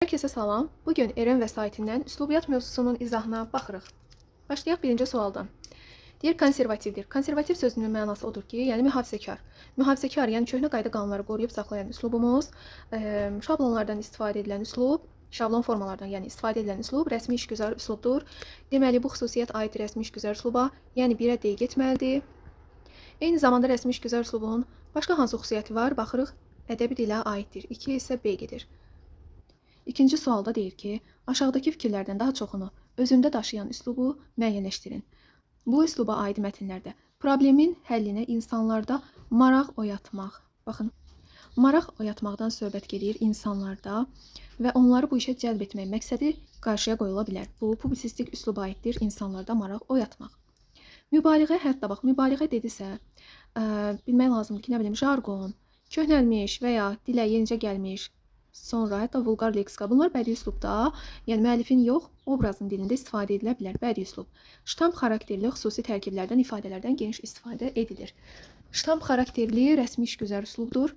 Herkese salam. Bugün Eren vəsaitindən üslubiyyat mövzusunun izahına baxırıq. Başlayaq birinci sualdan. Deyir konservativdir. Konservativ sözünün mənası odur ki, yəni mühafizəkar. Mühafizəkar, yəni köhnə qayda qanunları qoruyub saxlayan üslubumuz, şablonlardan istifadə edilən üslub, şablon formalardan yəni istifadə edilən üslub rəsmi işgüzar üslubdur. Deməli, bu xüsusiyyət aid rəsmi işgüzar üsluba, yəni birə D getməlidir. Eyni zamanda rəsmi işgüzar üslubun başqa hansı xüsusiyyəti var? Baxırıq, ədəbi dilə aiddir. 2 isə B gedir. İkinci sualda deyir ki, aşağıdakı fikirlərdən daha çoxunu özündə daşıyan üslubu müəyyənləşdirin. Bu üsluba aid mətnlərdə problemin həllinə insanlarda maraq oyatmaq. Baxın, maraq oyatmaqdan söhbət gedir insanlarda və onları bu işə cəlb etmək məqsədi qarşıya qoyula bilər. Bu publisistik üsluba aiddir, insanlarda maraq oyatmaq. Mübaliğə, hətta bax, mübaliğə dedisə, bilmək lazımdır ki, nə bilim, jargon, köhnəlmiş və ya dilə yenicə gəlmiş, sonra hətta vulqar leksika. Bunlar bədii üslubda, yəni müəllifin yox, obrazın dilində istifadə edilə bilər. Bədii üslub. Ştamp xarakterli xüsusi tərkiblərdən, ifadələrdən geniş istifadə edilir. Ştamp xarakterli rəsmi işgüzar üslubdur.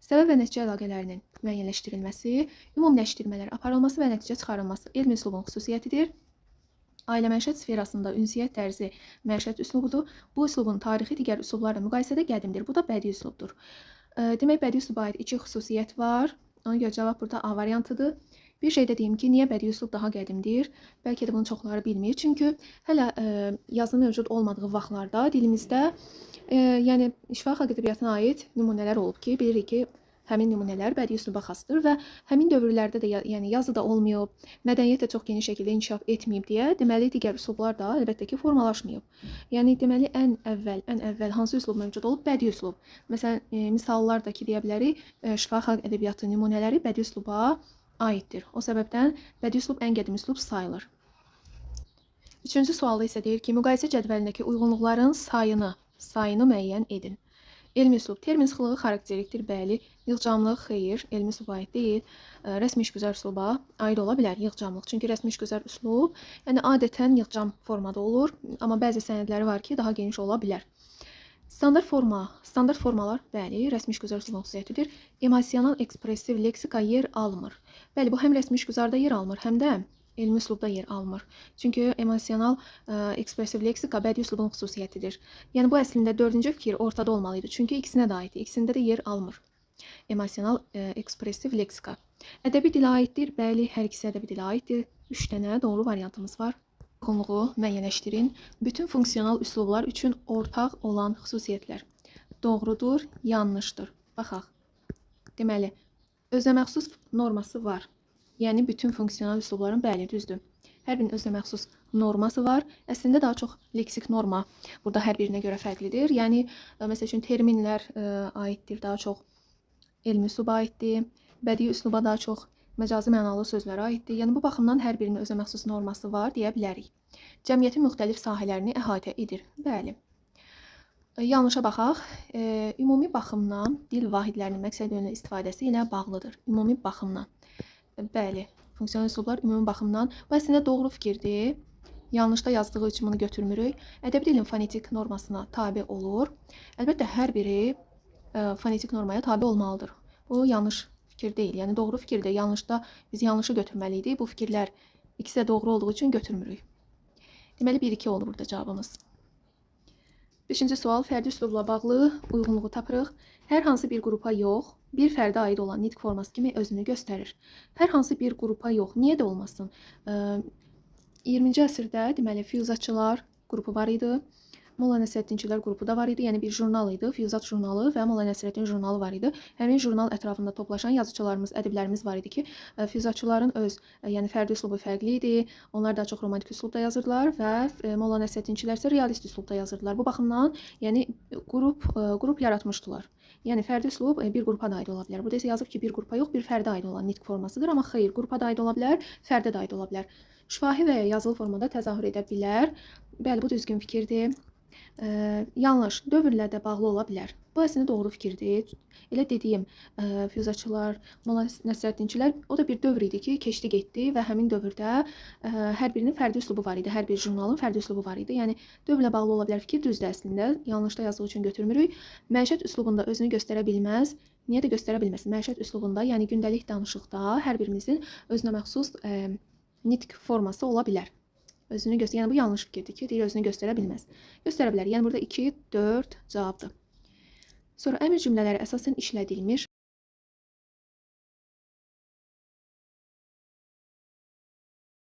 Səbəb və nəticə əlaqələrinin müəyyənləşdirilməsi, ümumiləşdirmələr aparılması və nəticə çıxarılması elmi üslubun xüsusiyyətidir. Ailə məişət sferasında ünsiyyət tərzi məişət üslubudur. Bu üslubun tarixi digər üslublarla müqayisədə qədimdir. Bu da bədii üslubdur. Demək, bədii üsluba aid 2 xüsusiyyət var. Ona görə cavab burada A variantıdır. Bir şey də deyim ki, niyə bədii üslub daha qədimdir? Bəlkə də bunu çoxları bilmir. Çünki hələ yazı mövcud olmadığı vaxtlarda dilimizdə yəni şifahi xalq ədəbiyyatına aid nümunələr olub ki, bilirik ki, həmin nümunələr bədii üsluba xasdır və həmin dövrlərdə də yəni yazı da olmayıb, mədəniyyət də çox geniş şəkildə inkişaf etməyib deyə, deməli digər üslublar da əlbəttə ki, formalaşmayıb. Yəni deməli ən əvvəl hansı üslub mövcud olub? Bədii üslub. Məsələn, misallar da ki, deyə bilərik, şifahi xalq ədəbiyyatı nümunələri bədii üsluba aiddir. O səbəbdən bədii üslub ən qədim üslub sayılır. Üçüncü sualda isə deyir ki, müqayisə cədvəlindəki uyğunluqların sayını müəyyən edin. Elmi üslub termin sıxlığı xarakterikdir, bəli. Yığcamlıq, xeyr, elmi üsluba aid deyil. Rəsmi işgüzar üsluba aid ola bilər yığcamlıq. Çünki rəsmi işgüzar üslub, yəni adətən yığcam formada olur, amma bəzi sənədləri var ki, daha geniş ola bilər. Standart formalar, bəli, rəsmi işgüzar üslubun xüsusiyyətidir. Emosional ekspresiv leksika yer almır. Bəli, bu həm rəsmi işgüzarda yer almır, həm də elmi üslubda yer almır. Çünki emosional ekspresiv leksika bədii üslubun xüsusiyyətidir. Yəni bu əslində dördüncü fikir ortada olmalıydı. Çünki ikisinə də aiddir. İkisində də yer almır. Emosional ekspresiv leksika. Ədəbi dilə aiddir. Bəli, hər ikisi ədəbi dilə aiddir. 3 dənə doğru variantımız var. Uyğunluğu müəyyənləşdirin. Bütün funksional üslublar üçün ortaq olan xüsusiyyətlər. Doğrudur, yanlışdır. Baxaq. Deməli, özəməxsus norması var. Yəni, bütün funksional üslubların bəli, düzdür. Hər birinin özünə məxsus norması var. Əslində daha çox leksik norma burada hər birinə görə fərqlidir. Yəni, məsəl üçün, terminlər aiddir, daha çox elmi üsluba aiddir. Bədii üsluba daha çox məcazi mənalı sözlərə aiddir. Yəni, bu baxımdan hər birinin özünə məxsus norması var, deyə bilərik. Cəmiyyətin müxtəlif sahələrini əhatə edir. Bəli. Yanlışa baxaq. Ümumi baxımdan dil vahidlərinin məqsəd yönlü istifadəsi ilə bağlıdır. Ümumi baxımdan. Bəli, funksional üslublar ümumi baxımdan. Bu əslində doğru fikirdir. Yanlışda yazdığı üçün bunu götürmürük. Ədəbi dilin fonetik normasına tabi olur. Əlbəttə, hər biri fonetik normaya tabi olmalıdır. Bu yanlış fikir deyil. Yəni, doğru fikirdir. Yanlışda biz yanlışı götürməliydik. Bu fikirlər ikisi də doğru olduğu üçün götürmürük. Deməli, 1-2 olur burada cavabımız. 5-ci sual, fərdi üslubla bağlı uyğunluğu tapırıq. Hər hansı bir qrupa yox, bir fərdə aid olan nitq forması kimi özünü göstərir. Hər hansı bir qrupa yox, niyə də olmasın? 20-ci əsrdə deməli füyuzatçılar qrupu var idi. Molla Nəsrəddinçilər qrupu da var idi. Yəni bir jurnal idi, Füyuzat jurnalı və Molla Nəsrəddin jurnalı var idi. Həmin jurnal ətrafında toplaşan yazıçılarımız, ədiblərimiz var idi ki, füyuzatçıların öz yəni fərdi üslubu fərqli idi. Onlar daha çox romantik üslubda yazırdılar və Molla Nəsrəddinçilər isə realist üslubda yazırdılar. Bu baxımdan yəni qrup yaratmışdılar. Yəni fərdi üslub bir qrupa da aid ola bilər. Burada isə yazıb ki, bir qrupa yox, bir fərdə aid olan nitq formasıdır. Amma xeyr, qrupa da aid ola bilər, fərdə də aid ola bilər. Şifahi və ya yazılı formada təzahür edə bilər. Bəli, bu düzgün fikirdir. Yanlış, dövrlə də bağlı ola bilər. Bu əslində doğru fikirdir. Elə dediyim füyuzatçılar, Molla Nəsrəddinçilər o da bir dövr idi ki, keçdi getdi və həmin dövrdə hər birinin fərdi üslubu var idi. Hər bir jurnalın fərdi üslubu var idi. Yəni dövrlə bağlı ola bilər fikir düzdür əslində. Yanlışda yazdığı üçün götürmürük. Məişət üslubunda özünü göstərə bilməz. Niyə də göstərə bilməsin? Məişət üslubunda, yəni gündəlik danışıqda hər birimizin özünə məxsus nitq forması ola bilər. Özünü göstər. Yəni bu yanlış fikirdir ki, deyir özünü göstərə bilməz. Göstərə bilər. Yəni burada 2, 4 cavabdır. Sonra əmr cümlələri əsasən işlədilmiş